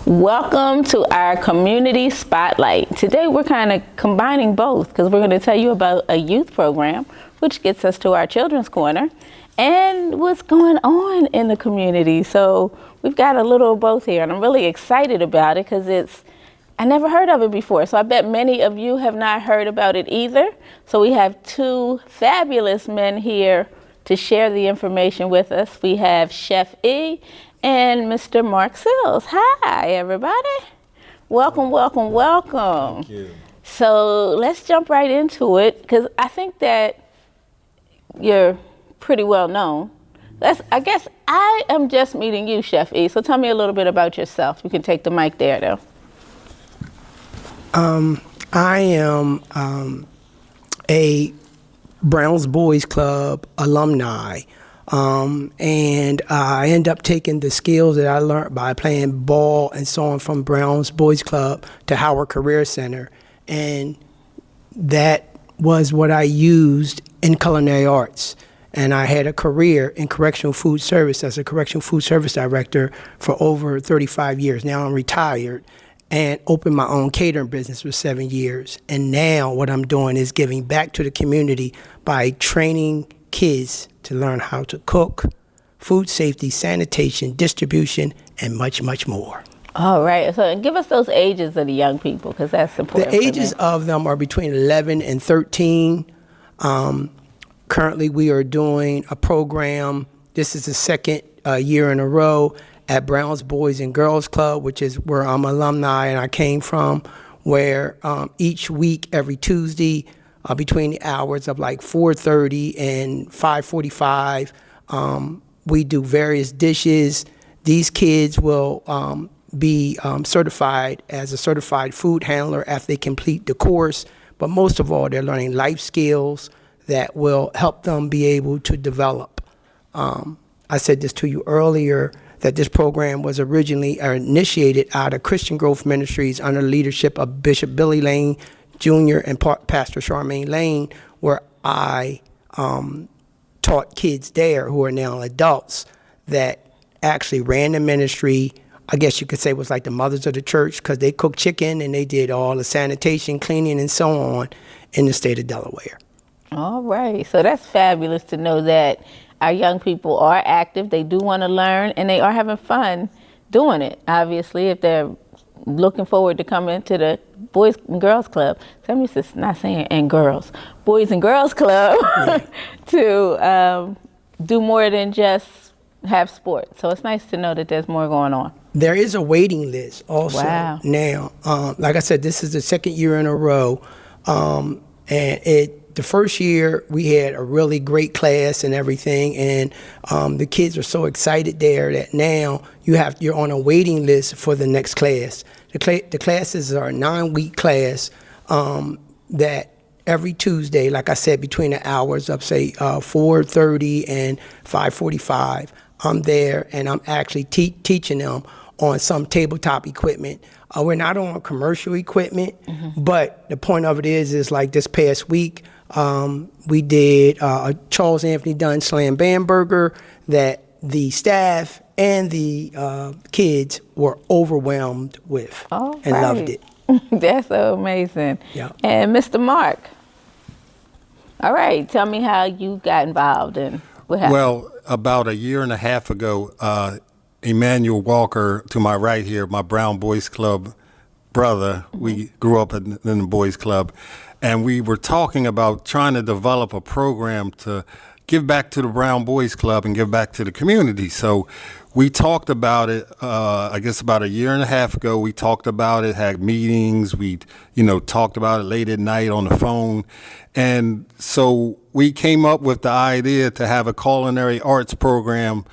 Welcome to our community spotlight. Today we're kind of combining both because we're going to tell you about a youth program, which gets us to our children's corner, and what's going on in the community. So we've got a little of both here, and I'm really excited about it because I never heard of it before. So I bet many of you have not heard about it either. So we have two fabulous men here to share the information with us. We have Chef E and Mr. Mark Sills. Hi, everybody. Welcome, welcome, welcome. Thank you. So let's jump right into it because I think that you're pretty well known. I guess I am just meeting you, Chef E. So tell me a little bit about yourself. You can take the mic there, though. I am a Browns Boys Club alumni. And I end up taking the skills that I learned by playing ball and so on from Browns Boys Club to Howard Career Center. And that was what I used in culinary arts. And I had a career in correctional food service as a correctional food service director for over 35 years. Now I'm retired and opened my own catering business for 7 years. And now what I'm doing is giving back to the community by training kids to learn how to cook, food safety, sanitation, distribution, and much, much more. All right. So give us those ages of the young people because that's important. The ages of them are between 11 and 13. Currently, we are doing a program. This is the second year in a row at Browns Boys and Girls Club, which is where I'm alumni and I came from, where each week, every Tuesday, between the hours of like 4:30 and 5:45, we do various dishes. These kids will be certified as a certified food handler after they complete the course. But most of all, they're learning life skills that will help them be able to develop. I said this to you earlier, that this program was originally initiated out of Christian Growth Ministries under the leadership of Bishop Billy Lane Jr. and Pastor Charmaine Lane, where I taught kids there who are now adults that actually ran the ministry. I guess you could say it was like the mothers of the church because they cooked chicken and they did all the sanitation, cleaning, and so on in the state of Delaware. All right. So that's fabulous to know that our young people are active. They do want to learn and they are having fun doing it. Obviously, if they're looking forward to coming to the Boys and Girls Club. So I'm just not saying and girls. Boys and Girls Club to do more than just have sports. So it's nice to know that there's more going on. There is a waiting list also now. Like I said, this is the second year in a row. And the first year we had a really great class and everything, and the kids are so excited there that now you're on a waiting list for the next class. The classes are a 9-week class that every Tuesday, like I said, between the hours of say 4:30 and 5:45, I'm there and I'm actually teaching them on some tabletop equipment. We're not on commercial equipment, but the point of it is like this past week, we did a Charles Anthony Dunn Slam Bam Burger that the staff and the kids were overwhelmed with and loved it. That's so amazing. Yeah. And Mr. Mark, all right, tell me how you got involved and what happened. Well, about a year and a half ago, Emmanuel Walker, to my right here, my Brown Boys Club brother, we grew up in the Boys Club, and we were talking about trying to develop a program to give back to the Brown Boys Club and give back to the community. So we talked about it, I guess about a year and a half ago. We talked about it, had meetings. We, talked about it late at night on the phone. And so we came up with the idea to have a culinary arts program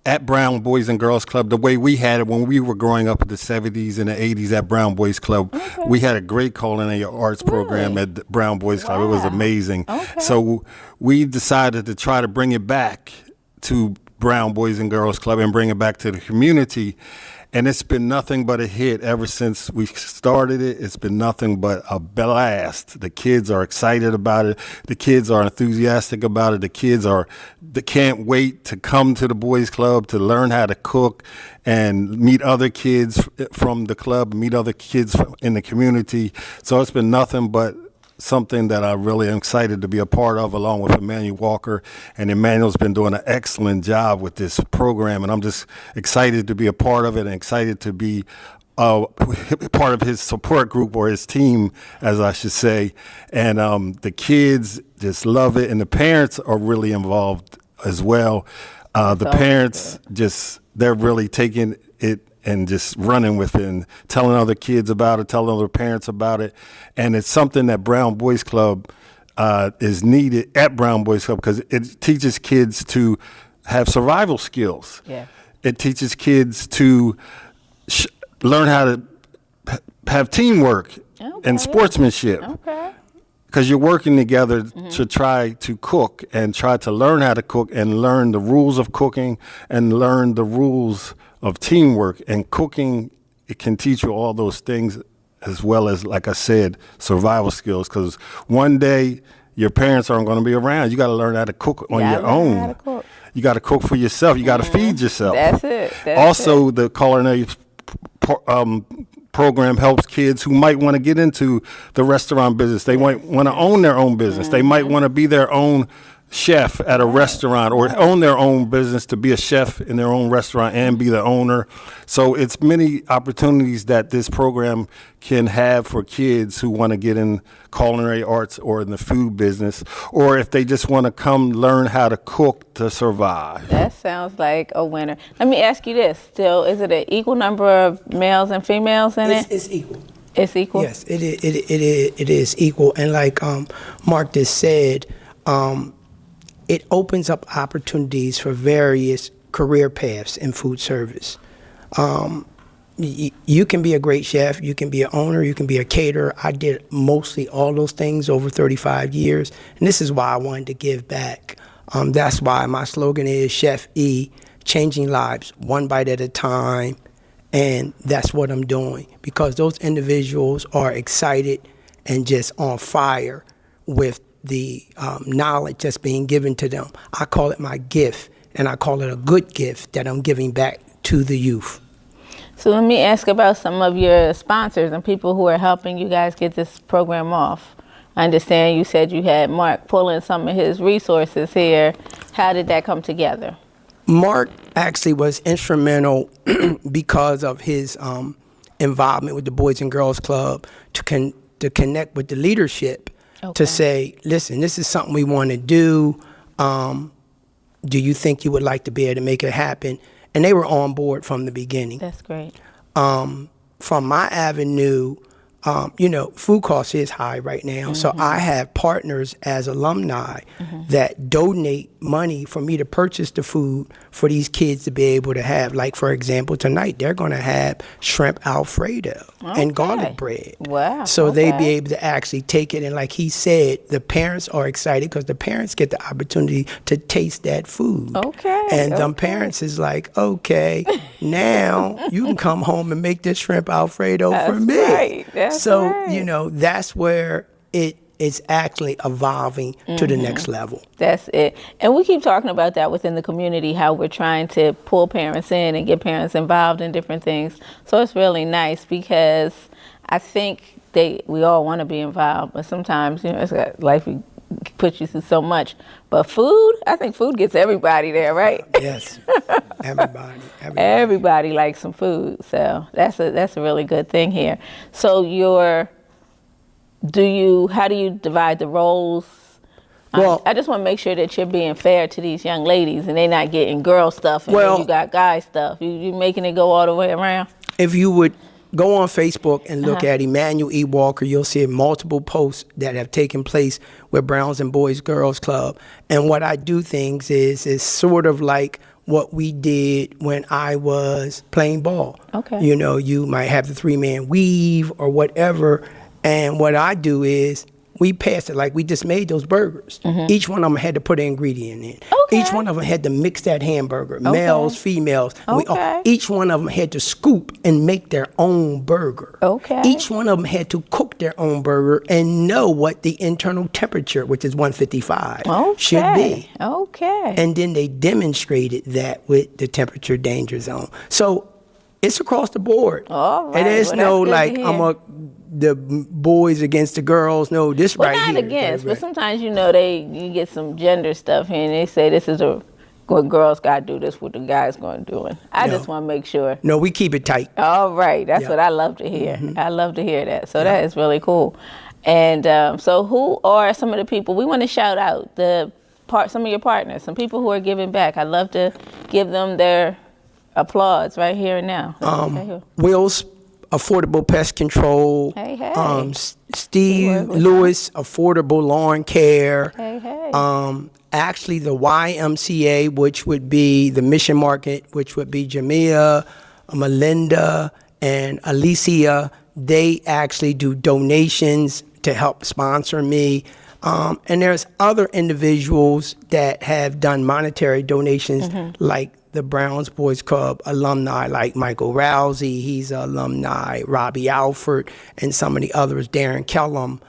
at Brown Boys and Girls Club, the way we had it when we were growing up in the 70s and the 80s at Brown Boys Club. Okay. We had a great culinary arts program at the Brown Boys Club. It was amazing. Okay. So we decided to try to bring it back to Brown Boys and Girls Club and bring it back to the community. And it's been nothing but a hit ever since we started it. It's been nothing but a blast. The kids are excited about it. The kids are enthusiastic about it. They can't wait to come to the boys club to learn how to cook and meet other kids from the club, meet other kids in the community. So it's been nothing but something that I really am excited to be a part of, along with Emmanuel Walker. And Emmanuel's been doing an excellent job with this program, and I'm just excited to be a part of it and excited to be part of his support group, or his team, as I should say. And the kids just love it, and the parents are really involved as well. The parents they're really taking it and just running with it and telling other kids about it, telling other parents about it. And it's something that Brown Boys Club is needed at Brown Boys Club, because it teaches kids to have survival skills. Yeah. It teaches kids to learn how to have teamwork and sportsmanship. Okay. Because you're working together to try to cook and try to learn how to cook and learn the rules of cooking and learn the rules of teamwork. And cooking, it can teach you all those things, as well as, like I said, survival skills. Because one day your parents aren't going to be around. You got to learn how to cook on your own. How to cook. You got to cook for yourself. You got to feed yourself. That's it. Also, the culinary program helps kids who might want to get into the restaurant business. They might want to own their own business. They might want to be their own chef at a restaurant, or own their own business to be a chef in their own restaurant and be the owner. So it's many opportunities that this program can have for kids who want to get in culinary arts or in the food business, or if they just want to come learn how to cook to survive. That sounds like a winner. Let me ask you this. Still, is it an equal number of males and females in it? It's equal. It's equal? Yes, it is equal. And like Mark just said, it opens up opportunities for various career paths in food service. You can be a great chef, you can be an owner, you can be a caterer. I did mostly all those things over 35 years, and this is why I wanted to give back. That's why my slogan is Chef E, changing lives one bite at a time, and that's what I'm doing, because those individuals are excited and just on fire with the knowledge that's being given to them. I call it my gift, and I call it a good gift that I'm giving back to the youth. So let me ask about some of your sponsors and people who are helping you guys get this program off. I understand you said you had Mark pulling some of his resources here. How did that come together? Mark actually was instrumental because of his involvement with the Boys and Girls Club to connect with the leadership. Okay. To say, listen, this is something we want to do. Do you think you would like to be able to make it happen? And they were on board from the beginning. That's great. From my avenue, food costs is high right now. So I have partners as alumni that donate money for me to purchase the food for these kids to be able to have. Like, for example, tonight they're going to have shrimp Alfredo and garlic bread. Wow. So they'd be able to actually take it. And like he said, the parents are excited because the parents get the opportunity to taste that food. Okay. And them parents is like, okay, now you can come home and make this shrimp Alfredo for me. Right. That's So, right. That's where it is actually evolving to the next level. That's it. And we keep talking about that within the community, how we're trying to pull parents in and get parents involved in different things. So it's really nice, because I think we all want to be involved, but sometimes, it's got, life puts you through so much. But food, I think food gets everybody there, right? Yes, everybody. Everybody likes some food, so that's a really good thing here. So how do you divide the roles? Well, I just want to make sure that you're being fair to these young ladies and they're not getting girl stuff and then you got guy stuff. You making it go all the way around? If you would go on Facebook and look at Emmanuel E. Walker, you'll see multiple posts that have taken place with Browns and Boys Girls Club. And what I do things is sort of like what we did when I was playing ball. Okay. You might have the 3-man weave or whatever. And what I do is we passed it like we just made those burgers. Each one of them had to put an ingredient in. Okay. Each one of them had to mix that hamburger, males, females. Okay. Each one of them had to scoop and make their own burger. Okay. Each one of them had to cook their own burger and know what the internal temperature, which is 155, should be. Okay. And then they demonstrated that with the temperature danger zone. So it's across the board. All right. And there's Well, no that's good to hear. the boys against the girls. No, this Well, right not here. against, but Right. sometimes you get some gender stuff here, and they say this is what girls got to do, this what the guys going to do. And I just want to make sure. No, we keep it tight. All right, that's Yeah. what I love to hear. I love to hear that. So that is really cool. And so who are some of the people we want to shout out? Some of your partners, some people who are giving back. I'd love to give them their applause right here and now. Will's Affordable Pest Control. Hey, hey. Steve Lewis, Affordable Lawn Care. Hey, hey. Actually, the YMCA, which would be the Mission Market, which would be Jamia, Melinda, and Alicia, they actually do donations to help sponsor me. And there's other individuals that have done monetary donations, like the Browns Boys Club alumni, like Michael Rousey, he's an alumni, Robbie Alford, and some of the others, Darren Kellum,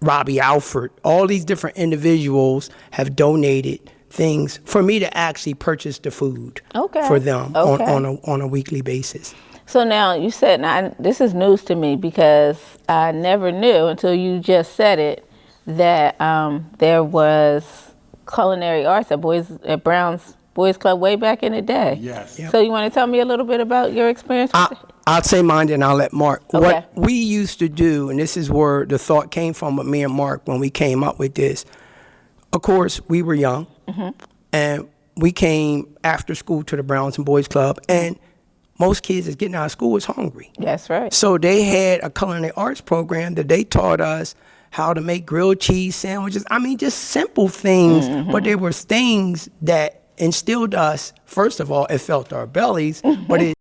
Robbie Alford. All these different individuals have donated things for me to actually purchase the food for them on a weekly basis. So now you said, now this is news to me because I never knew until you just said it, that there was culinary arts at Brown's Boys Club way back in the day. Yes. Yep. So you want to tell me a little bit about your experience with it? I'll say mine and I'll let Mark. Okay. What we used to do, and this is where the thought came from with me and Mark when we came up with this. Of course, we were young, and we came after school to the Browns and Boys Club, and most kids that's getting out of school was hungry. That's right. So they had a culinary arts program that they taught us how to make grilled cheese sandwiches. I mean, just simple things, but they were things that instilled us, first of all, it felt our bellies, but it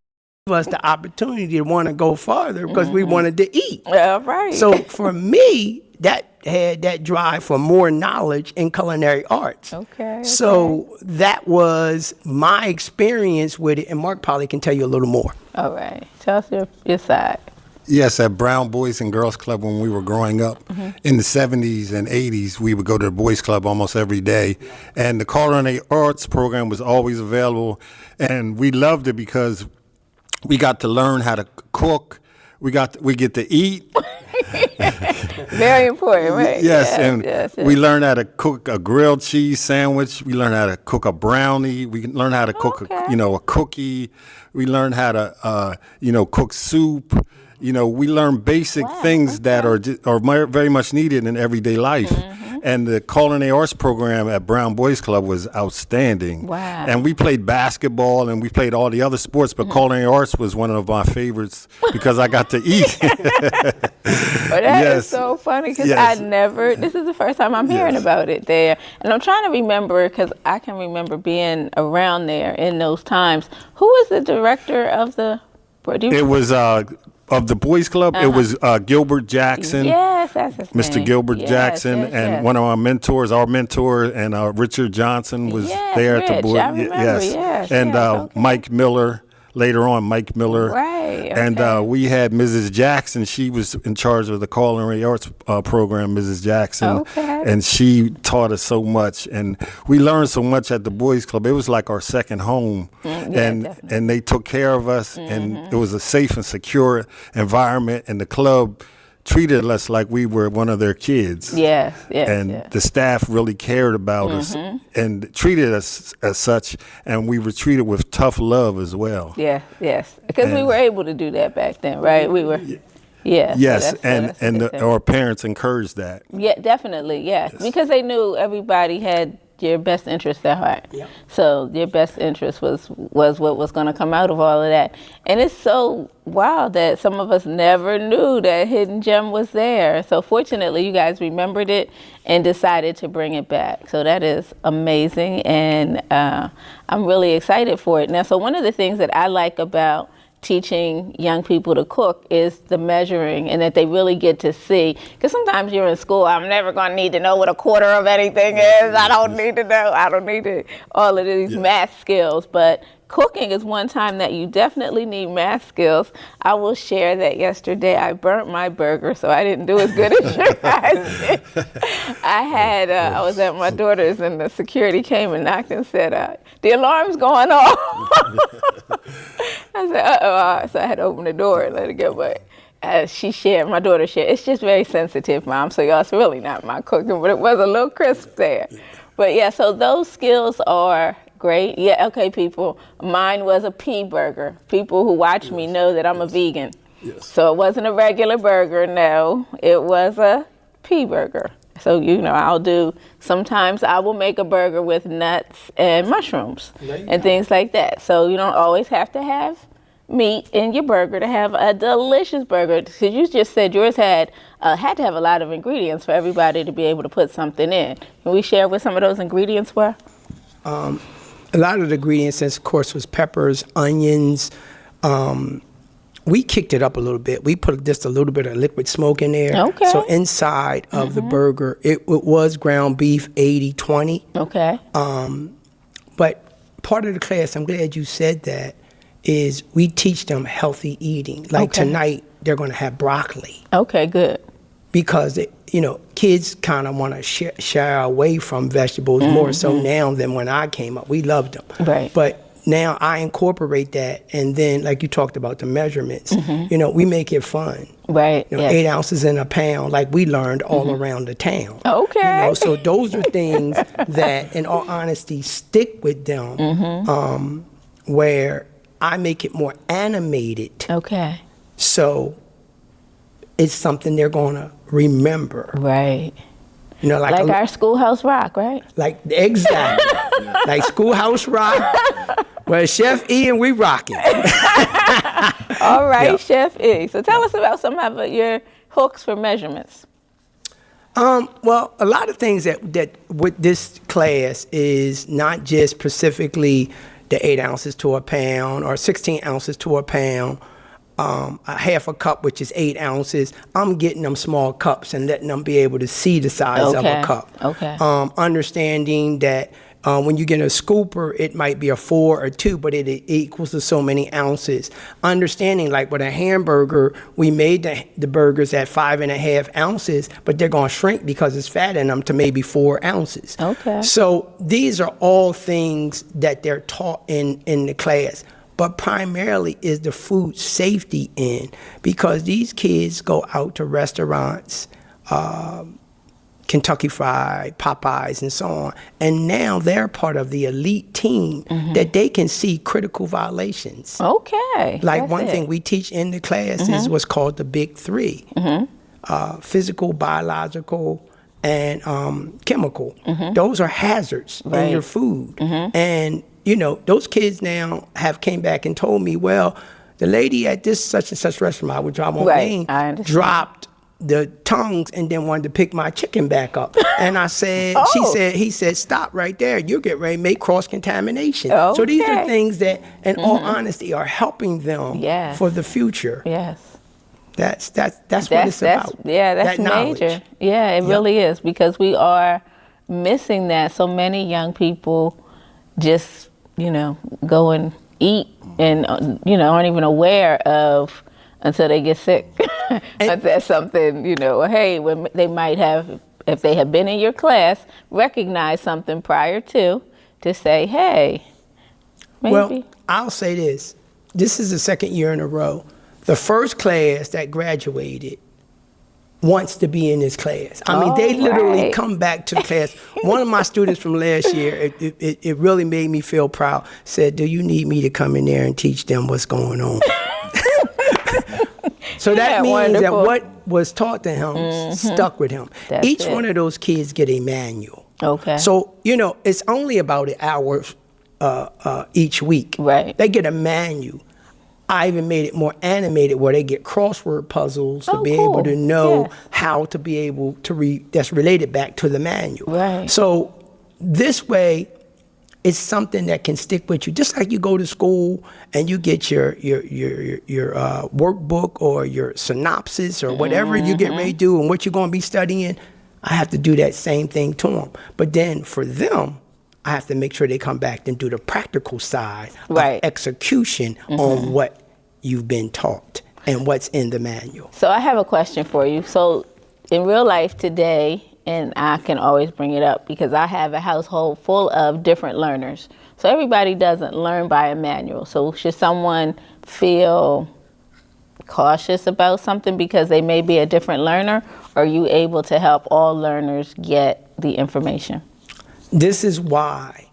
gave us the opportunity to want to go farther because we wanted to eat. All right. So for me, that had that drive for more knowledge in culinary arts. Okay. So that was my experience with it, and Mark probably can tell you a little more. All right. Tell us your side. Yes, at Brown Boys and Girls Club when we were growing up in the 70s and 80s, we would go to the Boys Club almost every day. And the culinary arts program was always available. And we loved it because we got to learn how to cook. We get to eat. Very important, right? Yes, we learned how to cook a grilled cheese sandwich. We learned how to cook a brownie. We learned how to cook a cookie. We learned how to cook soup. We learn basic things that are very much needed in everyday life. And the culinary arts program at Brown Boys Club was outstanding. Wow. And we played basketball and we played all the other sports, but culinary arts was one of my favorites because I got to eat. Well, that is so funny because this is the first time I'm hearing about it there. And I'm trying to remember because I can remember being around there in those times. Who was the director of the... It was... of the Boys Club, it was Gilbert Jackson. Yes, that's his name. Mr. Gilbert Jackson, and one of our mentors, and Richard Johnson was there at the board. I remember, and Mike Miller. Later on, Mike Miller. Right. Okay. And we had Mrs. Jackson. She was in charge of the culinary arts program, Mrs. Jackson. Okay. And she taught us so much. And we learned so much at the Boys Club. It was like our second home. And they took care of us. And it was a safe and secure environment. And the club treated us like we were one of their kids. Yes. And the staff really cared about us and treated us as such, and we were treated with tough love as well. Yes. Because we were able to do that back then, right? We were. Yeah. Yes, our parents encouraged that. Yeah, definitely. Yeah, because they knew everybody had your best interest at heart. Yeah. So your best interest was what was going to come out of all of that. And it's so wild that some of us never knew that hidden gem was there. So fortunately, you guys remembered it and decided to bring it back. So that is amazing, and I'm really excited for it. Now, so one of the things that I like about teaching young people to cook is the measuring, and that they really get to see. Because sometimes you're in school, I'm never going to need to know what a quarter of anything is. I don't need to know. I don't need all of these math skills. But cooking is one time that you definitely need math skills. I will share that yesterday I burnt my burger, so I didn't do as good as you guys did. I was at my daughter's, and the security came and knocked and said, the alarm's going off. I said, uh-oh. So I had to open the door and let it go. But my daughter shared, it's just very sensitive, Mom. So y'all, it's really not my cooking, but it was a little crisp there. But yeah, so those skills are great. Yeah, okay, people. Mine was a pea burger. People who watch me know that I'm a vegan. Yes. So it wasn't a regular burger, no. It was a pea burger. So, sometimes I will make a burger with nuts and mushrooms and things like that. So you don't always have to have meat in your burger to have a delicious burger. Because you just said yours had to have a lot of ingredients for everybody to be able to put something in. Can we share what some of those ingredients were? A lot of the ingredients, of course, was peppers, onions. We kicked it up a little bit. We put just a little bit of liquid smoke in there. Okay. So inside of the burger, it was ground beef 80-20. Okay. But part of the class, I'm glad you said that, is we teach them healthy eating. Like tonight, they're going to have broccoli. Okay, good. Because, kids kind of want to shy away from vegetables more so now than when I came up. We loved them. Right. But now I incorporate that, and then, like you talked about the measurements, we make it fun. Right. 8 ounces in a pound, like we learned all around the town. Okay. So those are things that, in all honesty, stick with them, where I make it more animated. Okay. So it's something they're going to remember. Right. Like our Schoolhouse Rock, right? Like, exactly. Like Schoolhouse Rock. Well, Chef E and we rocking. All right, Chef E. So tell us about some of your hooks for measurements. Well, a lot of things that with this class is not just specifically the 8 ounces to a pound or 16 ounces to a pound, a half a cup, which is 8 ounces. I'm getting them small cups and letting them be able to see the size of a cup. Okay. Understanding that when you get a scooper, it might be a 4 or 2, but it equals to so many ounces. Understanding, like with a hamburger, we made the burgers at 5.5 ounces, but they're going to shrink because it's fat in them to maybe 4 ounces. Okay. So these are all things that they're taught in the class. But primarily is the food safety in, because these kids go out to restaurants, Kentucky Fried, Popeyes, and so on, and now they're part of the elite team that they can see critical violations. Okay. Like one thing we teach in the class is what's called the Big Three: physical, biological, and chemical. Those are hazards in your food, and those kids now have came back and told me, well, the lady at this such and such restaurant, which I won't name, dropped the tongues and then wanted to pick my chicken back up. And I said, he said, stop right there. You'll get ready to make cross-contamination. Okay. So these are things that, in all honesty, are helping them for the future. Yes. That's what it's about. That's major. Yeah, it really is, because we are missing that. So many young people just go and eat and, aren't even aware of until they get sick. But that's something, hey, when they might have, if they have been in your class, recognize something prior to say, hey, maybe. Well, I'll say this. This is the second year in a row. The first class that graduated wants to be in this class. I mean, they literally come back to the class. One of my students from last year, it really made me feel proud, said, do you need me to come in there and teach them what's going on? So that means that what was taught to him stuck with him. Each one of those kids get a manual. Okay. So, it's only about an hour each week. Right. They get a manual. I even made it more animated where they get crossword puzzles to be able to know how to be able to that's related back to the manual. Right. So this way, it's something that can stick with you. Just like you go to school and you get your workbook or your synopsis or whatever you get ready to do and what you're going to be studying. I have to do that same thing to them. But then for them, I have to make sure they come back and do the practical side of execution on what you've been taught and what's in the manual. So I have a question for you. So in real life today, and I can always bring it up because I have a household full of different learners. So everybody doesn't learn by a manual. So should someone feel cautious about something because they may be a different learner? Or are you able to help all learners get the information? This is why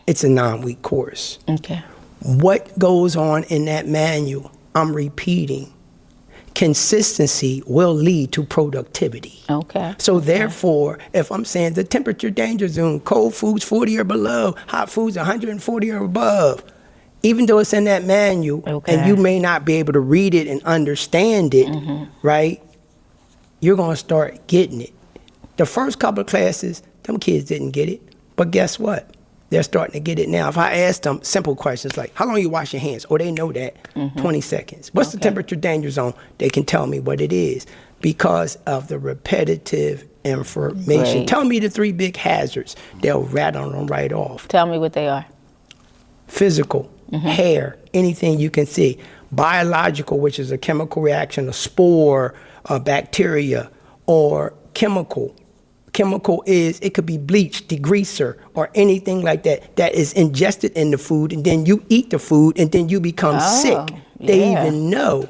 it's a 9-week course. Okay. What goes on in that manual, I'm repeating. Consistency will lead to productivity. Okay. So therefore, if I'm saying the temperature danger zone, cold foods 40 or below, hot foods 140 or above, even though it's in that manual and you may not be able to read it and understand it, right? You're going to start getting it. The first couple of classes, them kids didn't get it. But guess what? They're starting to get it now. If I ask them simple questions like, how long you wash your hands? Oh, they know that. 20 seconds. What's the temperature danger zone? They can tell me what it is because of the repetitive information. Great. Tell me the 3 big hazards. They'll rattle them right off. Tell me what they are. Physical, hair, anything you can see. Biological, which is a chemical reaction, a spore, a bacteria, or chemical. Chemical is, it could be bleach, degreaser, or anything like that that is ingested in the food, and then you eat the food, and then you become sick. They even know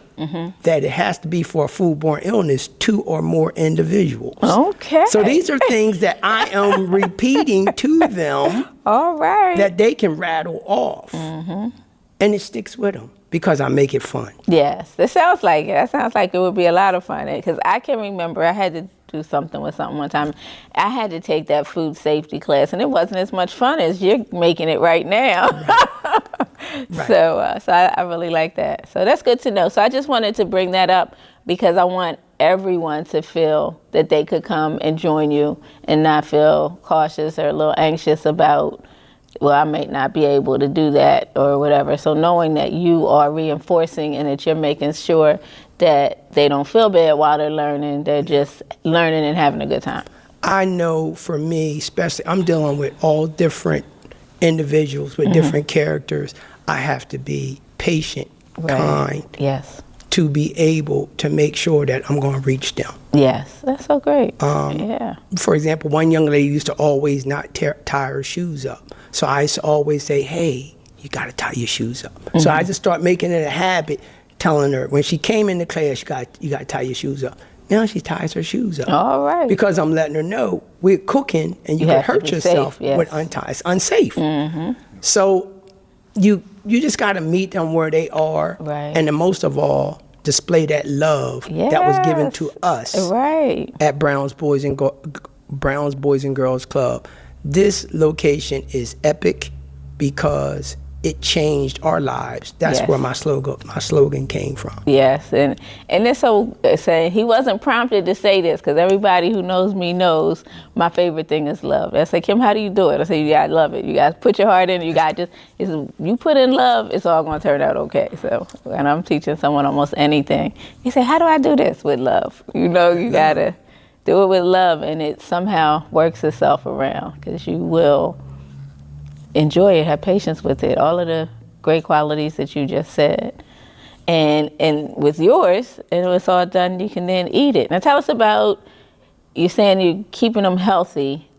that it has to be for a foodborne illness, 2 or more individuals. Okay. So these are things that I am repeating to them. All right. That they can rattle off. And it sticks with them because I make it fun. Yes, that sounds like it. That sounds like it would be a lot of fun. Because I can remember I had to do something with something one time. I had to take that food safety class, and it wasn't as much fun as you're making it right now. Right. So I really like that. So that's good to know. So I just wanted to bring that up because I want everyone to feel that they could come and join you and not feel cautious or a little anxious about, well, I may not be able to do that or whatever. So knowing that you are reinforcing and that you're making sure that they don't feel bad while they're learning, they're just learning and having a good time. I know for me, especially, I'm dealing with all different individuals with different characters. I have to be patient, kind, to be able to make sure that I'm going to reach them. Yes, that's so great. Yeah. For example, one young lady used to always not tie her shoes up. So I used to always say, hey, you got to tie your shoes up. So I just start making it a habit, telling her, when she came into class, you got to tie your shoes up. Now she ties her shoes up. All right. Because I'm letting her know we're cooking and you can hurt yourself with untie. It's unsafe. So you just got to meet them where they are. Right. And then most of all, display that love that was given to us at Brown's Boys and Girls Club. This location is epic because it changed our lives. That's where my slogan came from. Yes, and it's so saying he wasn't prompted to say this because everybody who knows me knows my favorite thing is love. I say, Kim, how do you do it? I say, you gotta love it. You gotta put your heart in it. You gotta you put in love, it's all gonna turn out okay. So, and I'm teaching someone almost anything. He say, how do I do this with love? You know, you gotta do it with love, and it somehow works itself around because you will enjoy it, have patience with it, all of the great qualities that you just said. And with yours, and when it's all done, you can then eat it. Now tell us about, you're saying you're keeping them healthy.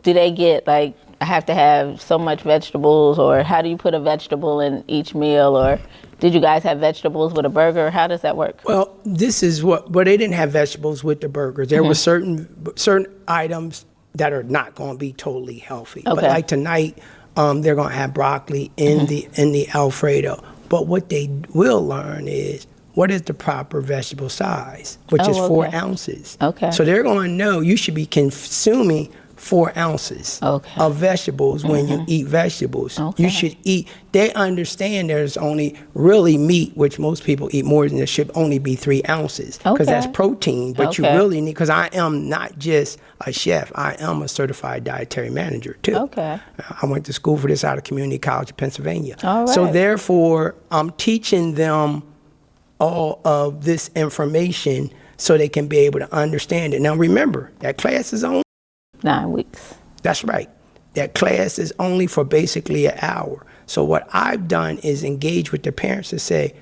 Do they get like, I have to have so much vegetables, or how do you put a vegetable in each meal, or did you guys have vegetables with a burger? How does that work? Well, this is they didn't have vegetables with the burgers. There were certain items that are not going to be totally healthy. But like tonight, they're going to have broccoli in the Alfredo. But what they will learn is what is the proper vegetable size, which is 4 ounces. Okay. So they're going to know you should be consuming 4 ounces Okay. of vegetables when you eat vegetables. Okay. You should eat. They understand there's only really meat, which most people eat more than it should only be 3 ounces because that's Okay. protein. But you Okay. really need, because I am not just a chef, I am a certified dietary manager too. Okay. I went to school for this out of Community College of Pennsylvania. All So right. therefore, I'm teaching them all of this information so they can be able to understand it. Now remember, that class is on. 9 weeks. That's right. That class is only for basically an hour. So what I've done is engage with the parents to say,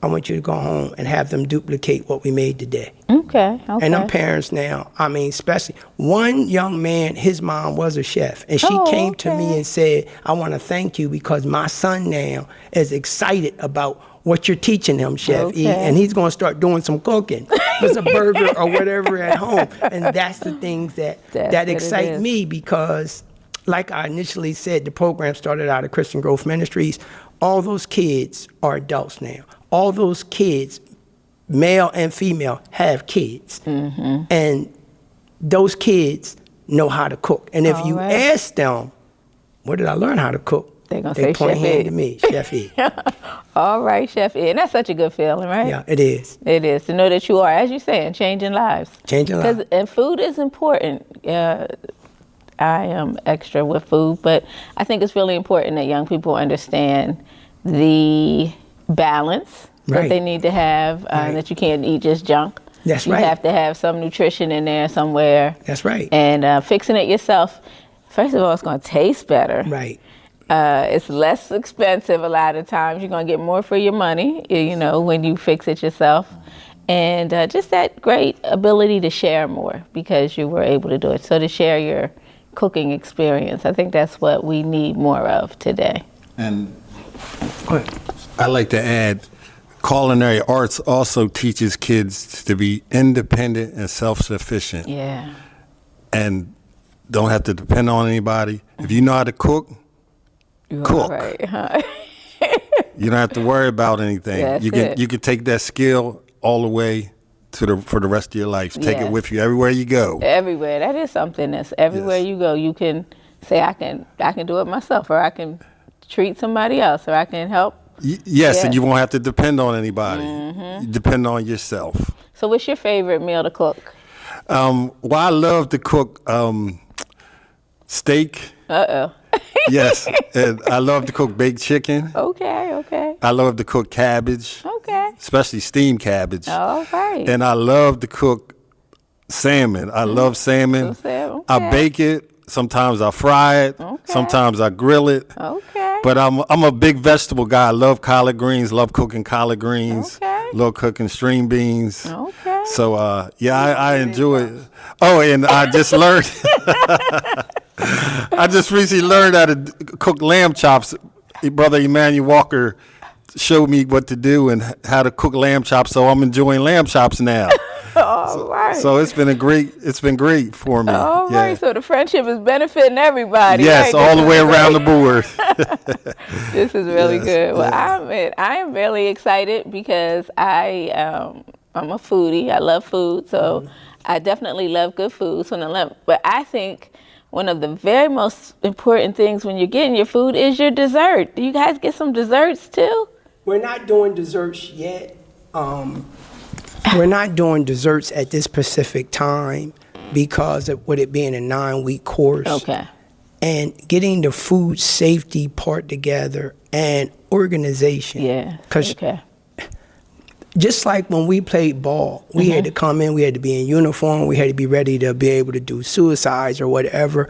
I want you to go home and have them duplicate what we made today. Okay. Okay. And them parents now, I mean, especially one young man, his mom was a chef. And she Oh, came to okay. me and said, I want to thank you because my son now is excited about what you're teaching him, Chef E. Okay. And he's going to start doing some cooking. There's a burger or whatever at home. And that's the things That's that what it excite is. me because, like I initially said, the program started out of Christian Growth Ministries. All those kids are adults now. All those kids, male and female, have kids. Mm-hmm. And those kids know how to cook. And if All you right. ask them, where did I learn how to cook? They're gonna they say point Chef hand E. to me, Chef E. All right, Chef E. And that's such a good feeling, right? Yeah, it is. It is to know that you are, as you're saying, changing lives. Changing lives. And food is important. I am extra with food, but I think it's really important that young people understand the balance that Right. they need to have, Right. that you can't eat just junk. That's you right. have to have some nutrition in there somewhere. That's right. And fixing it yourself, first of all, it's going to taste better. Right. It's less expensive a lot of times. You're going to get more for your money, you know, when you fix it yourself. And just that great ability to share more because you were able to do it. So to share your cooking experience, I think that's what we need more of today. And I like to add, culinary arts also teaches kids to be independent and self-sufficient Yeah. and don't have to depend on anybody. If you know how to cook, You're Cook. Right, huh? you don't have to worry about anything. That's You can it. you can take that skill all the way to for the rest of your life. Take Yes. it with you everywhere you go. Everywhere. That is something that's everywhere Yes. you go. You can say, I can do it myself, or I can treat somebody else, or I can help. Yes, and Yeah. you won't have to depend on anybody. You depend on yourself. So what's your favorite meal to cook? Well, I love to cook steak. Uh-oh. Yes, and I love to cook baked chicken. Okay, okay. I love to cook cabbage, Okay. especially steamed cabbage. All right. And I love to cook salmon. I love salmon. So salmon, I okay. bake it. Sometimes I fry it. Okay. Sometimes I grill it. Okay. But I'm a big vegetable guy. I love collard greens. Love cooking collard greens. Okay. Love cooking string beans. Okay. So I enjoy it. Oh, and I just learned. I just recently learned how to cook lamb chops. Brother Emmanuel Walker showed me what to do and how to cook lamb chops. So I'm enjoying lamb chops now. All right. So it's been great for me. All Yeah. right. So the friendship is benefiting everybody. Yes, right? all the This way is around the great. board. This is really Yes, good. Well, yes. I am really excited because I'm a foodie. I love food, so I definitely love good food. But I think one of the very most important things when you're getting your food is your dessert. Do you guys get some desserts too? We're not doing desserts yet. We're not doing desserts at this specific time because of with it being a 9-week course. Okay. And getting the food safety part together and organization. Yeah. 'Cause Okay. just like when we played ball, we had to come in, we had to be in uniform, we had to be ready to be able to do suicides or whatever.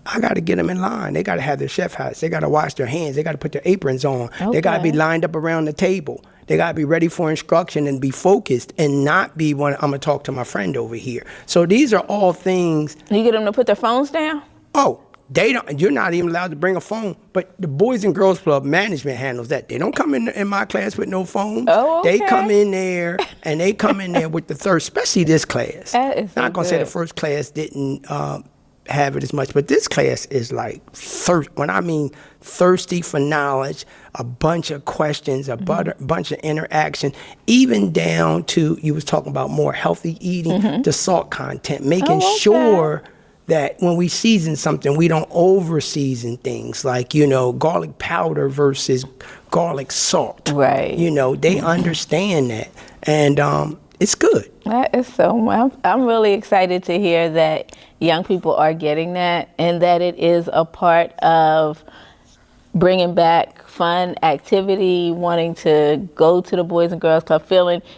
I got to get them in line. They got to have their chef hats. They got to wash their hands. They got to put their aprons on. They got to be Okay. lined up around the table. They got to be ready for instruction and be focused and not be one, I'm going to talk to my friend over here. So these are all things. You get them to put their phones down? Oh, they don't. You're not even allowed to bring a phone. But the Boys and Girls Club management handles that. They don't come in my class with no phones. Oh, okay. They come in there and they come in there with the thirst, especially this class. That is so Not gonna say the good. first class didn't have it as much, but this class is like when I mean thirsty for knowledge, a bunch of questions, a bunch of interaction, even down to you was talking about more healthy eating, the salt content, making Oh, okay. sure that when we season something, we don't over season things like, garlic powder versus garlic salt. Right. They understand that. And it's good. That is I'm really excited to hear that young people are getting that, and that it is a part of bringing back fun activity, wanting to go to the Boys and Girls Club,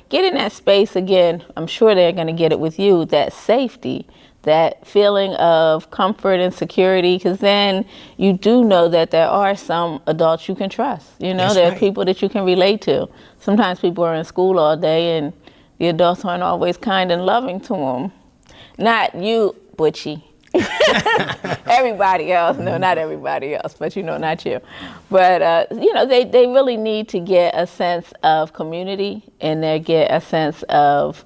getting that space again. I'm sure they're going to get it with you, that safety, that feeling of comfort and security, because then you do know that there are some adults you can trust. That's there are right. people that you can relate to. Sometimes people are in school all day and the adults aren't always kind and loving to them. Not you, Butchie. Everybody else. No, not everybody else, but not you. But, they really need to get a sense of community, and they get a sense of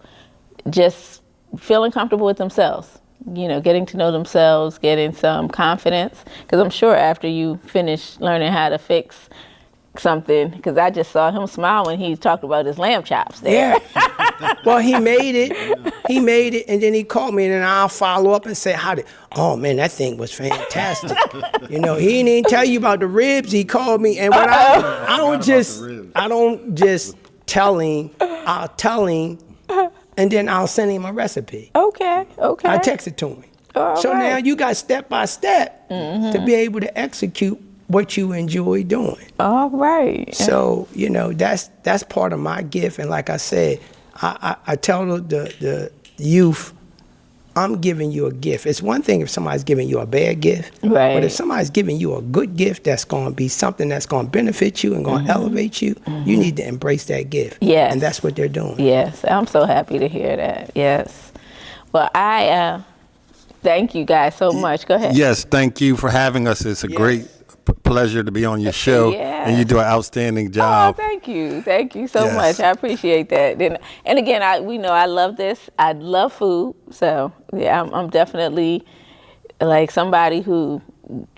just feeling comfortable with themselves. Getting to know themselves, getting some confidence. Because I'm sure after you finish learning how to fix something, because I just saw him smile when he talked about his lamb chops there. Yeah. Well, he made it, and then he called me, and then I'll follow up and say, oh man, that thing was fantastic. He didn't even tell you about the ribs. He called me, and I don't just tell him, I'll tell him, and then I'll send him a recipe. Okay. I text it to him. So now you got step by step to be able to execute what you enjoy doing. All right. So, that's part of my gift. And like I said, I tell the youth, I'm giving you a gift. It's one thing if somebody's giving you a bad gift. Right. But if somebody's giving you a good gift that's going to be something that's going to benefit you and going to elevate you, you need to embrace that gift. Yes. And that's what they're doing. Yes. I'm so happy to hear that. Yes. Well, I thank you guys so much. Go ahead. Yes, thank you for having us. It's a great pleasure to be on your show, and you do an outstanding job. Oh, thank you so much. I appreciate that. And again, I love this. I love food, so yeah, I'm definitely like somebody who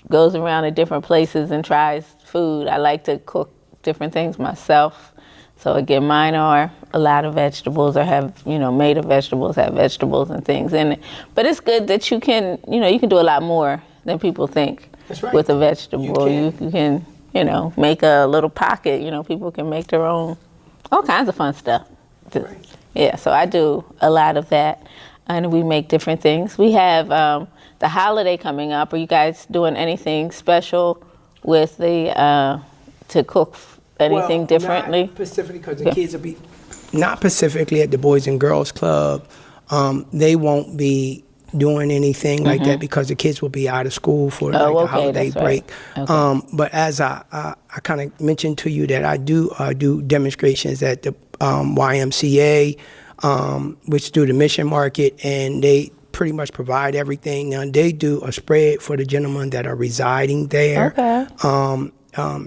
goes around to different places and tries food. I like to cook different things myself. So again, mine are a lot of vegetables, or have made of vegetables, have vegetables and things in it. But it's good that you can do a lot more than people think. That's right. With a vegetable. You can, make a little pocket. People can make their own, all kinds of fun stuff. Right. Yeah, so I do a lot of that. And we make different things. We have the holiday coming up. Are you guys doing anything special with to cook anything differently? Not specifically, because the kids will be, not specifically at the Boys and Girls Club. They won't be doing anything like that because the kids will be out of school for the holiday break. Right. Okay. But as I kind of mentioned to you that I do demonstrations at the YMCA, which do the Mission Market, and they pretty much provide everything. Now they do a spread for the gentlemen that are residing there. Okay.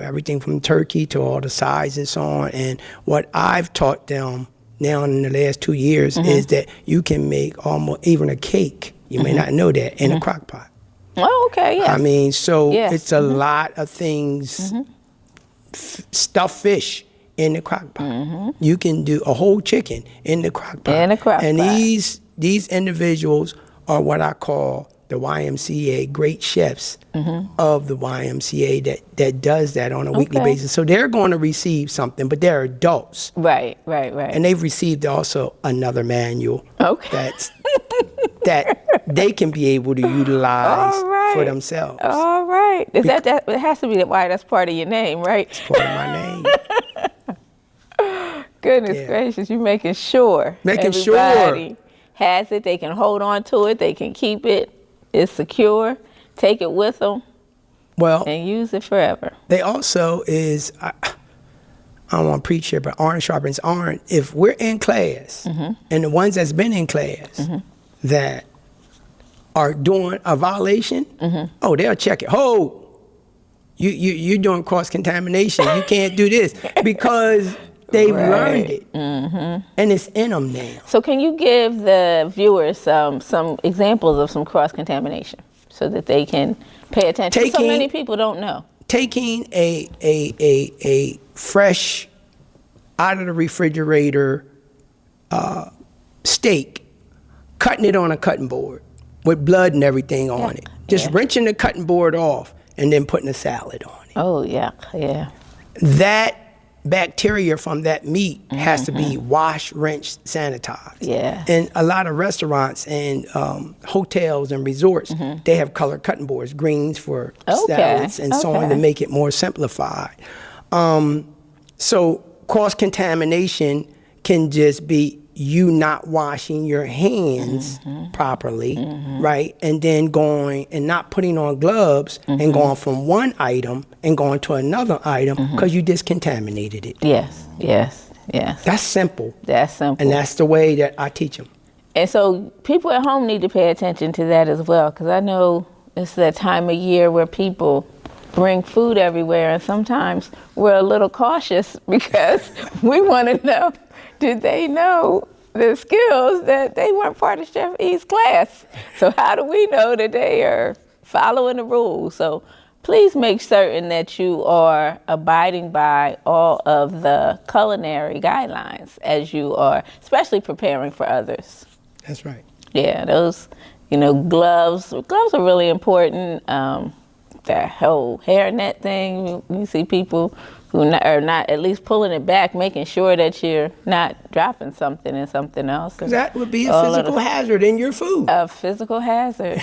Everything from turkey to all the sides and so on. And what I've taught them now in the last 2 years is that you can make almost even a cake. You may not know that, in a crock pot. Oh, okay, yes. I mean, so Yes. it's a lot of things, stuffed fish in the crock pot. You can do a whole chicken in the crock pot. In a crock and pot. these individuals are what I call the YMCA great chefs of the YMCA that does that on a weekly basis. So they're going to receive something, but they're adults. Right. And they've received also another manual Okay. that they can be able to utilize for themselves. All right. Is that it has to be why that's part of your name, right? It's part of my name. Goodness gracious, you making sure Making everybody has it. They can hold on to it. They can keep it. It's secure. Take it with them. Well, and use it forever. they also is, I don't want to preach here, but iron sharpens iron. If we're in class, and the ones that's been in class that are doing a violation, they'll check it. You're doing cross-contamination. You can't do this, because they've learned it, and it's in them now. So can you give the viewers some examples of some cross-contamination so that they can pay attention? So many people don't know. Taking a fresh, out of the refrigerator steak, cutting it on a cutting board. with blood and everything on it. Just Yeah. wrenching the cutting board off and then putting a salad on it. Oh, yeah, yeah. That bacteria from that meat has to be washed, rinsed, sanitized. Yeah. And a lot of restaurants and hotels and resorts, they have colored cutting boards, greens for salads and so on to make it more simplified. So cross-contamination can just be you not washing your hands properly, right? And then going and not putting on gloves and going from one item and going to another item because you just contaminated it. Yes, yes, yes. That's simple. That's simple. And that's the way that I teach them. And so people at home need to pay attention to that as well, because I know it's that time of year where people bring food everywhere, and sometimes we're a little cautious because we want to know, did they know the skills that they weren't part of Chef E's class? So how do we know that they are following the rules? So please make certain that you are abiding by all of the culinary guidelines as you are, especially preparing for others. That's right. Yeah, those, gloves. Gloves are really important. That whole hairnet thing, you see people who are not at least pulling it back, making sure that you're not dropping something in something else. That would be a physical hazard in your food. A physical hazard.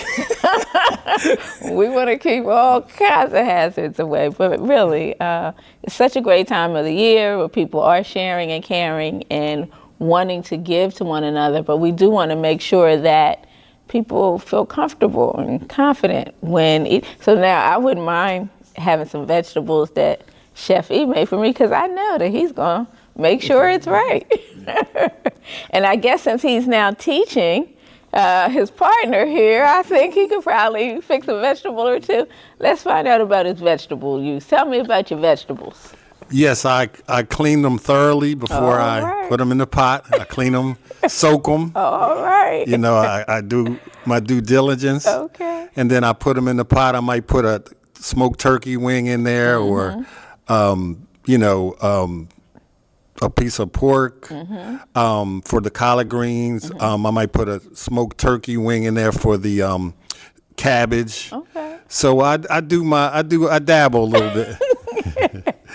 We want to keep all kinds of hazards away, but really, it's such a great time of the year where people are sharing and caring and wanting to give to one another, but we do want to make sure that people feel comfortable and confident when eat. So now I wouldn't mind having some vegetables that Chef E made for me, because I know that he's going to make sure it's right. And I guess since he's now teaching his partner here, I think he could probably fix a vegetable or two. Let's find out about his vegetable use. Tell me about your vegetables. Yes, I clean them thoroughly before I put them in the pot. I clean them, soak them. All right. I do my due diligence. Okay. And then I put them in the pot. I might put a smoked turkey wing in there or, a piece of pork for the collard greens. I might put a smoked turkey wing in there for the cabbage. Okay. So I dabble a little bit.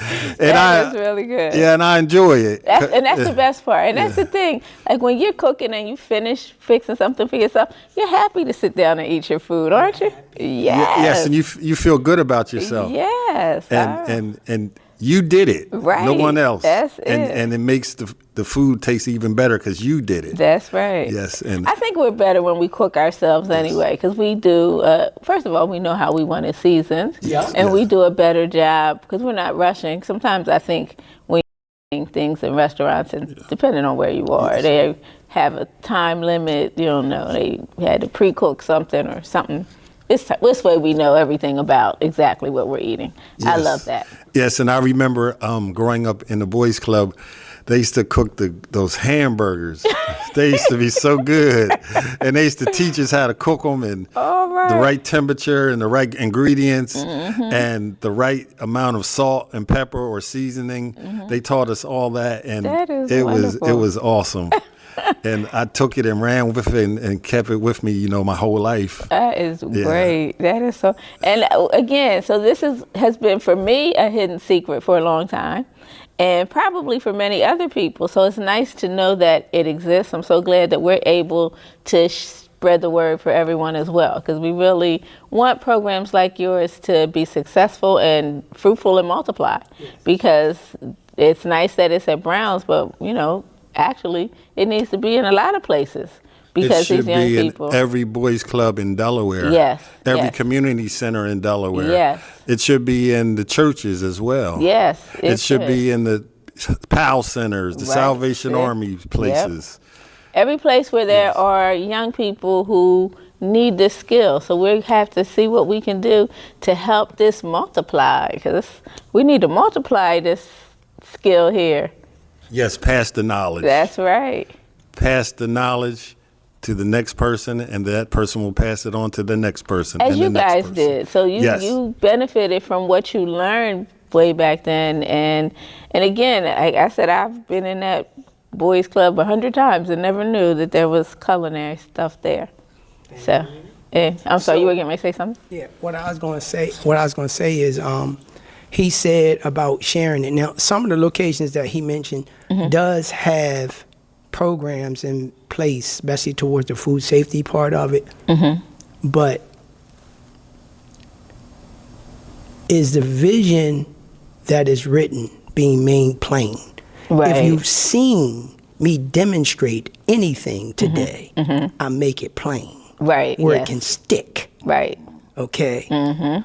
And that is really good. Yeah, and I enjoy it. That's the best part. And that's the thing. Like when you're cooking and you finish fixing something for yourself, you're happy to sit down and eat your food, aren't you? Yes. Yes, and you feel good about yourself. Yes. And you did it. Right. No one else. That's it. And it makes the food taste even better because you did it. That's right. Yes. And I think we're better when we cook ourselves anyway, because we do, first of all, we know how we want it seasoned. Yeah. And we do a better job because we're not rushing. Sometimes I think when you're eating things in restaurants, and depending on where you are, they have a time limit. You don't know, they had to pre-cook something or something. This way we know everything about exactly what we're eating. Yes. I love that. Yes, and I remember growing up in the boys' club, they used to cook those hamburgers. They used to be so good. And they used to teach us how to cook them and the right temperature and the right ingredients and the right amount of salt and pepper or seasoning. They taught us all that, and That is it wonderful. was awesome. And I took it and ran with it and kept it with me, my whole life. That is great. That is so. And again, so this has been for me a hidden secret for a long time, and probably for many other people. So it's nice to know that it exists. I'm so glad that we're able to spread the word for everyone as well, because we really want programs like yours to be successful and fruitful and multiply. Because it's nice that it's at Brown's, but actually it needs to be in a lot of places because these young people. It should be in every boys club in Delaware. Yes. Every community center in Delaware. Yes. It should be in the churches as well. Yes. It should be in the PAL centers, the Salvation Army places. Every place where there are young people who need this skill. So we have to see what we can do to help this multiply, because we need to multiply this skill here. Yes, pass the knowledge. That's right. Pass the knowledge to the next person, and that person will pass it on to the next person. As and you the next guys person. did. So you benefited from what you learned way back then. And again, like I said, I've been in that boys club 100 times and never knew that there was culinary stuff there. So I'm sorry, you were getting ready to say something? Yeah, what I was going to say is, he said about sharing it. Now, some of the locations that he mentioned does have programs in place, especially towards the food safety part of it. But is the vision that is written being made plain? Right. If you've seen me demonstrate anything today, I make it plain. Right. Where yes. it can stick. Right. Okay?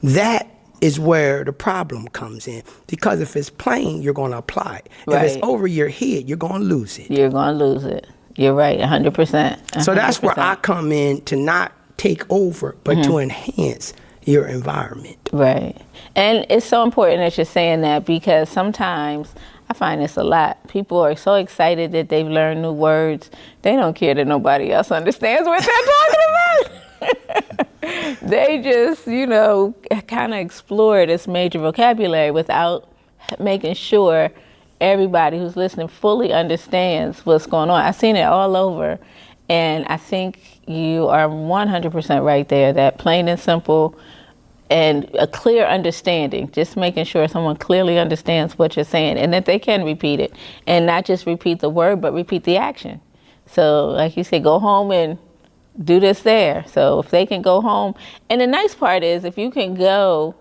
That is where the problem comes in. Because if it's plain, you're going to apply it. Right. If it's over your head, you're going to lose it. You're going to lose it. You're right, 100%. So that's where I come in, to not take over, but to enhance your environment. Right. And it's so important that you're saying that, because sometimes I find this a lot. People are so excited that they've learned new words. They don't care that nobody else understands what they're talking about. They just, kind of explore this major vocabulary without making sure everybody who's listening fully understands what's going on. I've seen it all over. And I think you are 100% right there, that plain and simple and a clear understanding, just making sure someone clearly understands what you're saying and that they can repeat it, and not just repeat the word, but repeat the action. So like you said, go home and do this there. So if they can go home, and the nice part is if you can go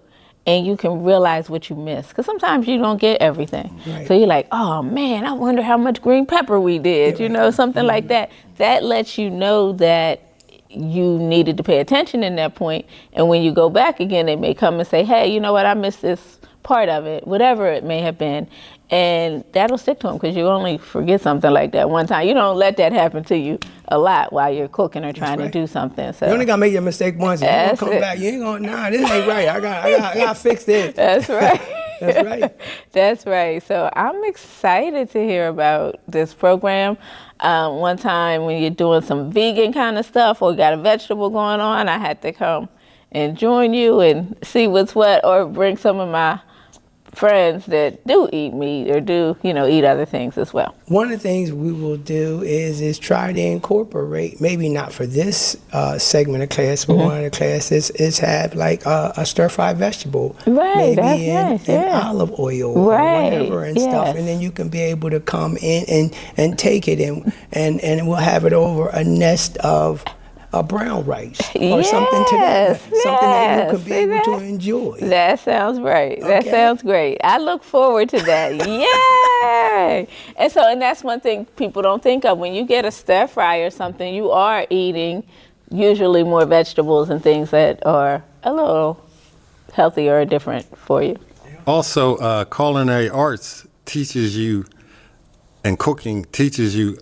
and you can realize what you missed, because sometimes you don't get everything. Right. So you're like, oh man, I wonder how much green pepper we did, something like that. That lets you know that you needed to pay attention in that point. And when you go back again, they may come and say, hey, you know what, I missed this part of it, whatever it may have been. And that'll stick to them, because you only forget something like that one time. You don't let that happen to you a lot while you're cooking or trying to do something. So you only got to make your mistake once. You're going to come back. You ain't going, nah, this ain't right. I got to fix this. That's right. That's right. That's right. So I'm excited to hear about this program. One time when you're doing some vegan kind of stuff or got a vegetable going on, I had to come and join you and see what's what, or bring some of my friends that do eat meat or do, eat other things as well. One of the things we will do is try to incorporate, maybe not for this segment of class, but one of the classes is have like a stir-fried vegetable, right, maybe that's in nice, olive oil or whatever and stuff, and then you can be able to come in and take it and we'll have it over a nest of brown rice or something to that, something that you could be able to enjoy. That sounds right. Okay. That sounds great. I look forward to that. Yay! And that's one thing people don't think of. When you get a stir fry or something, you are eating usually more vegetables and things that are a little healthier or different for you. Also, culinary arts teaches you, and cooking teaches you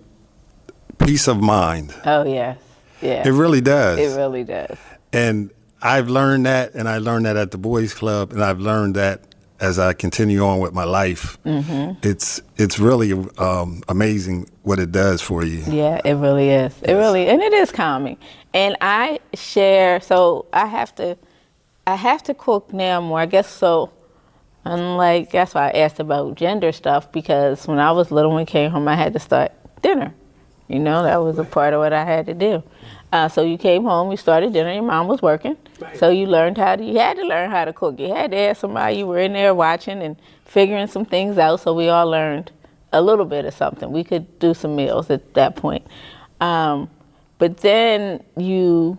peace of mind. Oh, yes. Yeah. It really does. It really does. And I've learned that, and I learned that at the Boys Club, and I've learned that as I continue on with my life. It's really amazing what it does for you. Yeah, it really is. It really, and it is calming. And I share, so I have to cook now more, I guess. So unlike, that's why I asked about gender stuff, because when I was little and came home, I had to start dinner. That was a part of what I had to do. So you came home, you started dinner, your mom was working. Right. So you had to learn how to cook. You had to have somebody, you were in there watching and figuring some things out. So we all learned a little bit of something. We could do some meals at that point. But then I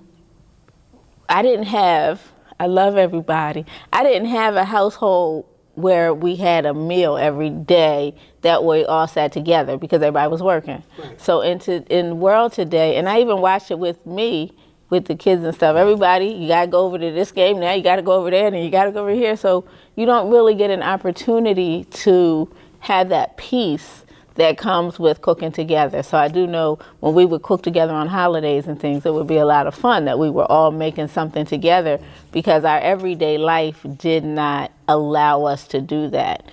love everybody. I didn't have a household where we had a meal every day that we all sat together, because everybody was working. Right. So in the world today, and I even watched it with me, with the kids and stuff, everybody, you gotta go over to this game now, you gotta go over there, and you gotta go over here. So you don't really get an opportunity to have that peace that comes with cooking together. So I do know when we would cook together on holidays and things, it would be a lot of fun that we were all making something together, because our everyday life did not allow us to do that.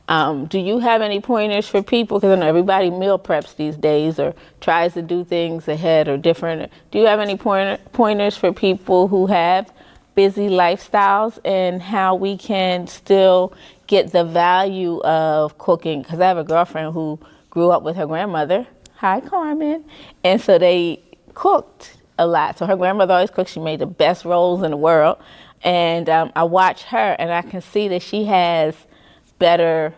Do you have any pointers for people? Because I know everybody meal preps these days or tries to do things ahead or different. Do you have any pointers for people who have busy lifestyles and how we can still get the value of cooking? Because I have a girlfriend who grew up with her grandmother. Hi, Carmen. And so they cooked a lot. So her grandmother always cooked. She made the best rolls in the world. And I watch her, and I can see that she has better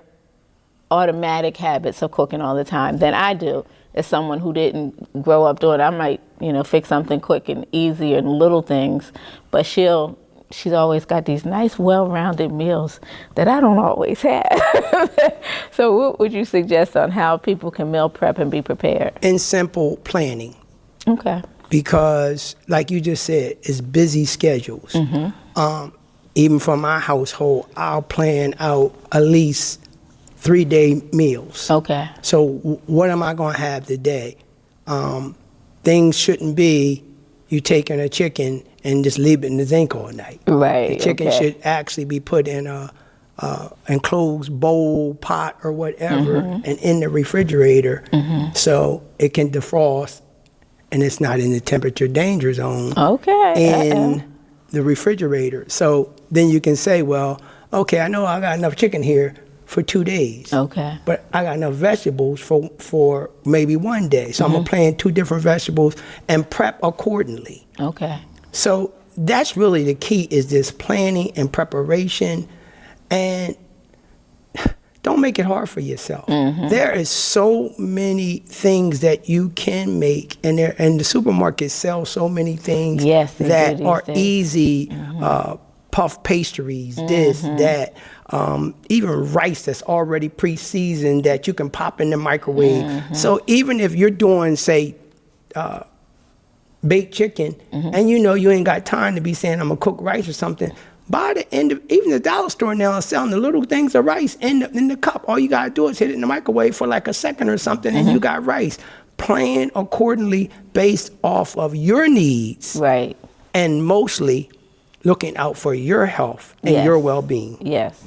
automatic habits of cooking all the time than I do. As someone who didn't grow up doing it, I might, fix something quick and easy and little things, but she's always got these nice, well-rounded meals that I don't always have. So what would you suggest on how people can meal prep and be prepared? In simple planning. Okay. Because, like you just said, it's busy schedules. Even for my household, I'll plan out at least 3-day meals. Okay. So what am I going to have today? Things shouldn't be you taking a chicken and just leave it in the zinc all night. Right. The chicken okay. should actually be put in a enclosed bowl, pot, or whatever, and in the refrigerator so it can defrost and it's not in the temperature danger zone. Okay. In the refrigerator. So then you can say, well, okay, I know I got enough chicken here for 2 days. Okay. But I got enough vegetables for maybe 1 day. So I'm gonna plan 2 different vegetables and prep accordingly. Okay. So that's really the key, is this planning and preparation, and don't make it hard for yourself. There is so many things that you can make, and the supermarkets sell so many things that are easy, puff pastries, this, that, even rice that's already pre-seasoned that you can pop in the microwave. So even if you're doing, say, baked chicken, and you ain't got time to be saying I'm gonna cook rice or something, by the end of, even the dollar store now is selling the little things of rice in the cup. All you gotta do is hit it in the microwave for like a second or something, and you got rice. Plan accordingly based off of your needs, Right. and mostly looking out for your health and your well-being. Yes.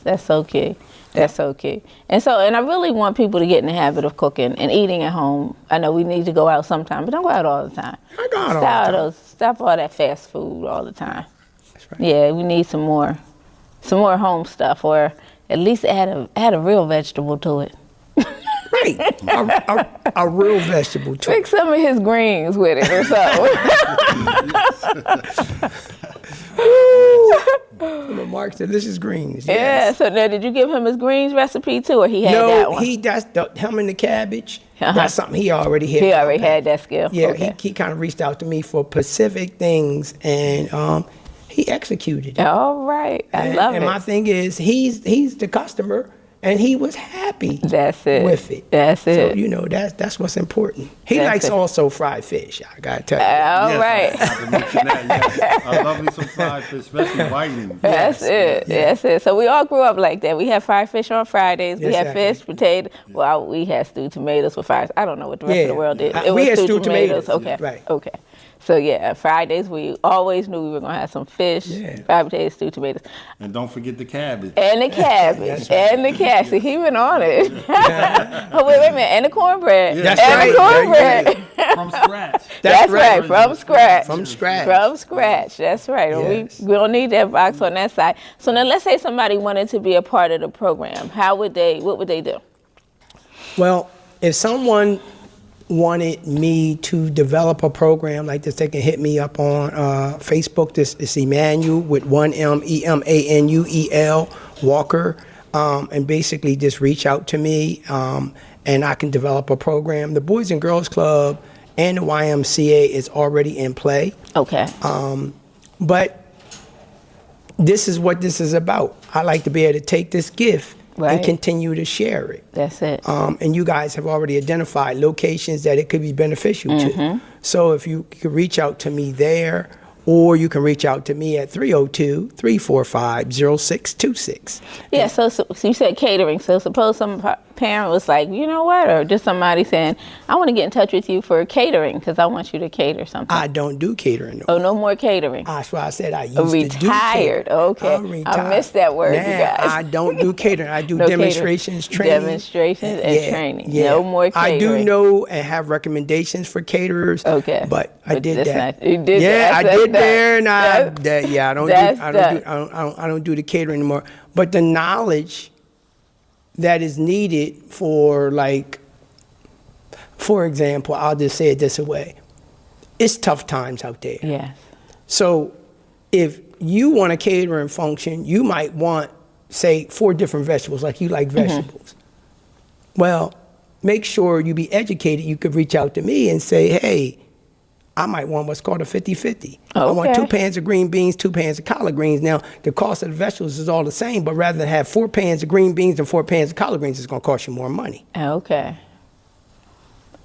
That's so key. That's so key. And I really want people to get in the habit of cooking and eating at home. I know we need to go out sometime, but don't go out all the time. I go out all the time. Stop all that fast food all the time. That's right. Yeah, we need some more home stuff, or at least add a real vegetable to it. Right, a real vegetable too. Mix some of his greens with it or something. Mark's delicious greens. Yeah. Yes. So now, did you give him his greens recipe too, or he had that one? No, that's him and the cabbage. That's something he already had. He already had that skill. Yeah, Okay. he kind of reached out to me for specific things, and he executed it. All right, I love it. And my thing is, he's the customer, and he was happy. That's it. With it. That's it. So that's what's important. He That's likes it. also fried fish. I gotta tell you. All right. I have to mention that, yes. I love me some fried fish, especially whiting. That's it. Yeah. That's it. So we all grew up like that. We had fried fish on Fridays. We had Exactly. fish, potato. Well, we had stewed tomatoes with fries. I don't know what the rest of the world did. We had stewed tomatoes. Okay. Right. Okay. So yeah, Fridays we always knew we were gonna have some fish, fried potatoes, stewed tomatoes, And don't forget the cabbage. and the cabbage, and the cabbage. See, he went on it. Oh wait a minute, and the cornbread, That's and right. the cornbread. From scratch. That's right, from scratch. From scratch. From scratch. That's right. And Yes. we don't need that box on that side. So now let's say somebody wanted to be a part of the program. What would they do? Well, if someone wanted me to develop a program like this, they can hit me up on Facebook. This is Emmanuel with 1 M, Emanuel Walker, and basically just reach out to me, and I can develop a program. The Boys and Girls Club and the YMCA is already in play. Okay. But this is what this is about. I like to be able to take this gift Right. and continue to share it. That's it. And you guys have already identified locations that it could be beneficial to. So if you could reach out to me there, or you can reach out to me at 302-345-0626. Yeah, so you said catering. So suppose some parent was like, you know what, or just somebody saying, I want to get in touch with you for catering because I want you to cater something. I don't do catering. Oh, no more catering. That's why I said I used to do Retired. catering. Okay. I'm retired. I missed that word, you Nah, guys. I don't do catering. I do No demonstrations, catering. training. Demonstrations and training. No more I do catering. know and have recommendations for caterers. Okay. But I did that's that. not- you did yeah, that. I That's did done. there, and I That's don't do the catering anymore. But the knowledge that is needed for, like, for example, I'll just say it this way. it's tough times out there. Yes. So if you want a catering function, you might want, say, 4 different vegetables, like you like vegetables. Well, make sure you be educated. You could reach out to me and say, hey, I might want what's called a 50-50. I want 2 pans of green beans, 2 pans of collard greens. Now, the cost of the vegetables is all the same, but rather than have 4 pans of green beans and 4 pans of collard greens, it's going to cost you more money. Okay.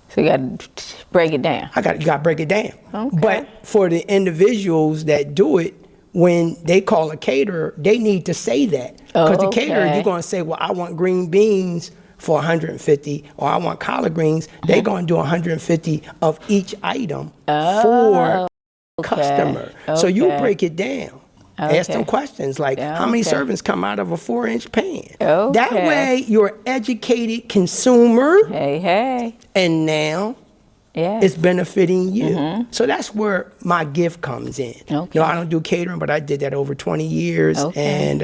So you got to break it down. You got to break it down. Okay. But for the individuals that do it, when they call a caterer, they need to say that. Because the caterer, you're going to say, well, I want green beans for 150, or I want collard greens. They're going to do 150 of each item for customer. So you break it down. Ask them questions like, how many servings come out of a 4-inch pan? That way, you're an educated consumer. And now, it's benefiting you. So that's where my gift comes in. You know, I don't do catering, but I did that over 20 years. And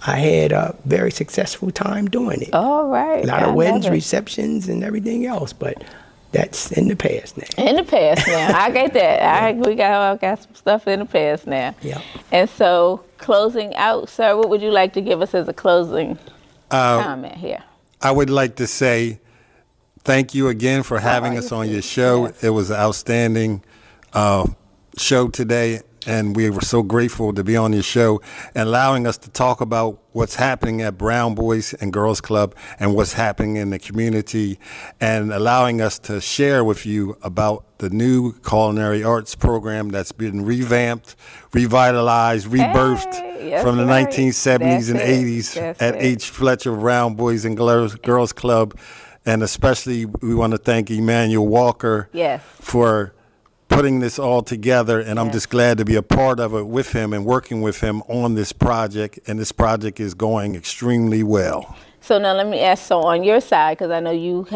I had a very successful time doing it. All right. A lot of weddings, receptions, and everything else, but that's in the past now. In the past now. I get that. We got some stuff in the past now. Yeah. And so, closing out, sir, what would you like to give us as a closing comment here? I would like to say thank you again for having us on your show. It was an outstanding show today. And we were so grateful to be on your show and allowing us to talk about what's happening at Brown Boys and Girls Club and what's happening in the community, and allowing us to share with you about the new culinary arts program that's been revamped, revitalized, rebirthed from the 1970s and 80s at H. Fletcher Brown Boys and Girls Club. And especially we want to thank Emmanuel Walker for putting this all together, and I'm just glad to be a part of it with him and working with him on this project, and this project is going extremely well. So now let me ask, so on your side, because I know you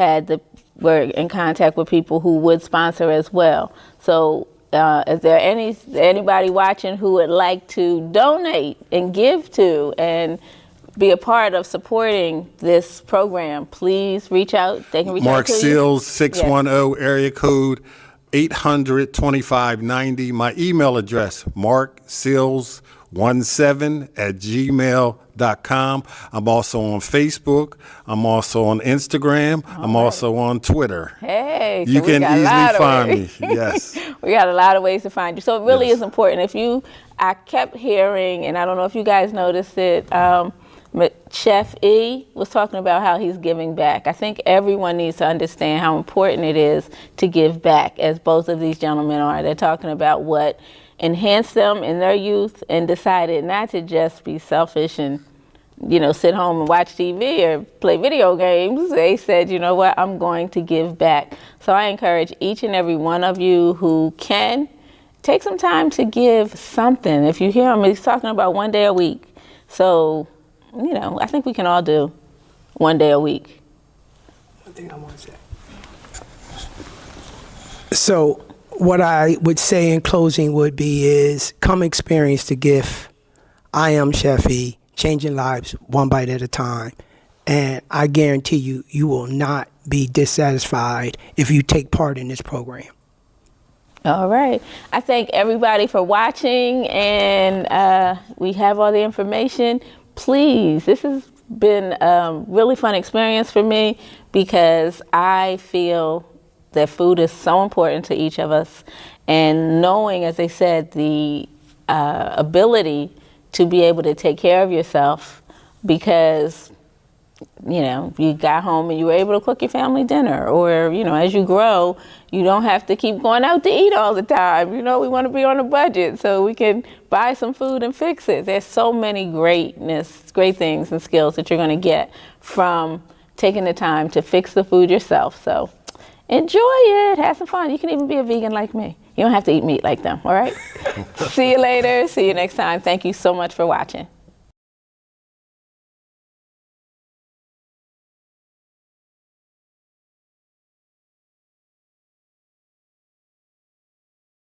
were in contact with people who would sponsor as well. So is there anybody watching who would like to donate and give to and be a part of supporting this program? Please reach out. They can reach Mark out to Seals, 610 area code 800-2590. My email address, markseals17@gmail.com. I'm also on Facebook. I'm also on Instagram. I'm also on Twitter. You can easily find me. Yes. We got a lot of ways to find you. So it really is important. I kept hearing, and I don't know if you guys noticed it, Chef E was talking about how he's giving back. I think everyone needs to understand how important it is to give back, as both of these gentlemen are. They're talking about what enhanced them in their youth and decided not to just be selfish and, sit home and watch TV or play video games. They said, you know what, I'm going to give back. So I encourage each and every one of you who can, take some time to give something. If you hear him, he's talking about 1 day a week. So, I think we can all do 1 day a week. One thing I want to say. So what I would say in closing would be is come experience the gift. I am Chef E, changing lives one bite at a time. And I guarantee you, you will not be dissatisfied if you take part in this program. All right. I thank everybody for watching, and we have all the information. Please, this has been a really fun experience for me because I feel that food is so important to each of us. And knowing, as they said, the ability to be able to take care of yourself because, you got home and you were able to cook your family dinner, or, as you grow, you don't have to keep going out to eat all the time. We want to be on a budget so we can buy some food and fix it. There's so many great things and skills that you're going to get from taking the time to fix the food yourself. So enjoy it. Have some fun. You can even be a vegan like me. You don't have to eat meat like them, all right? See you later. See you next time. Thank you so much for watching.